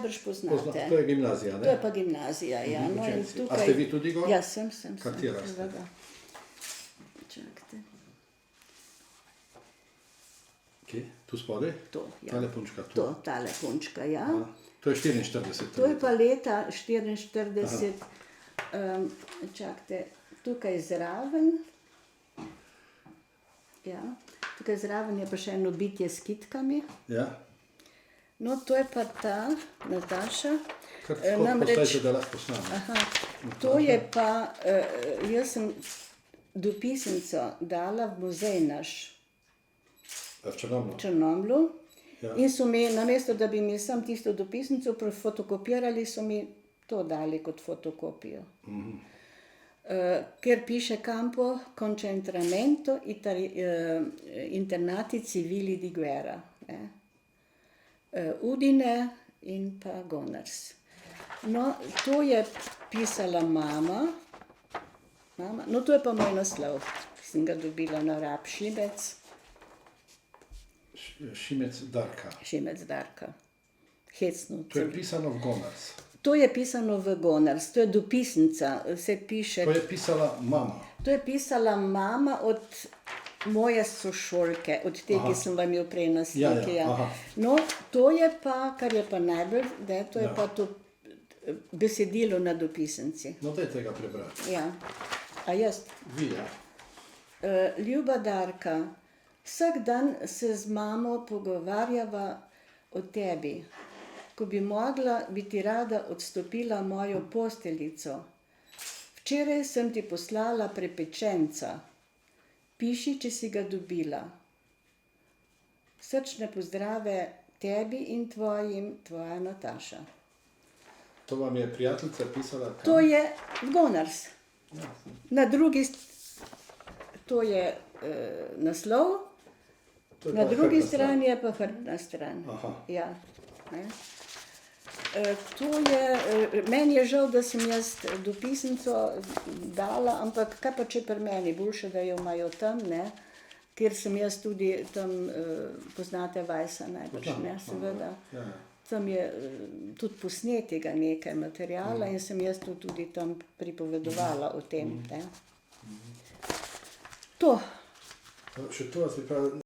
najbrž poznate. To je gimnazija, ne? To je pa gimnazija, ja. No, in tukaj... A ste vi tudi gor? Ja, sem. Katera ste? Čakajte. Kje? Tu spodaj? To, ja. Tale punčka tu? To, tale punčka, ja. To je 44. To je pa leta 44. Čakajte, tukaj zraven. Ja, tukaj zraven je pa še eno bitje s kitkami. Ja. No, to je pa ta Nataša. Postajte, da lahko snam. To je pa, jaz sem dopisnico dala v muzej naš. V Črnomlju? Črnomlju. Ja. In so mi, namesto da bi mi sam tisto dopisnico fotokopirali, so mi to dali kot fotokopijo. Ker piše Campo concentramento internati civili di guerra. Udine in pa Gonars. No, to je pisala mama. No, to je pa moj naslov, ki sem ga dobila na Rab Šimec. Šimec Darka. Šimec Darka. Hecno. To je pisano v Gonars. To je pisano v Gonars, to je dopisnica, se piše... To je pisala mama. To je pisala mama od moje sošolke, od te, ki sem vam jo prej na sliki. No, to je pa, kar je pa najbolj, to je pa to besedilo na dopisnici. No, dajte ga prebrati. Ja. A jaz? Vi, ja. Ljuba Darka, vsak dan se z mamo pogovarjava o tebi. Ko bi mogla, bi ti rada odstopila mojo posteljico. Včeraj sem ti poslala prepečenca. Piši, če si ga dobila. Srčne pozdrave tebi in tvojim, tvoja Nataša. To vam je prijateljica pisala kam? To je v Gonars. Na drugi, to je naslov, na drugi strani je pa hrbtna stran. Ja. To je, meni je žal, da sem jaz dopisnico dala, ampak kaj pa če pri meni, boljše, da jo imajo tam, ne, ker sem jaz tudi tam, poznate Vajsa najbrž, ne, seveda. Tam je tudi posnetega nekaj materijala in sem jaz to tudi tam pripovedovala o tem, ne. To. Še to vas bi prav...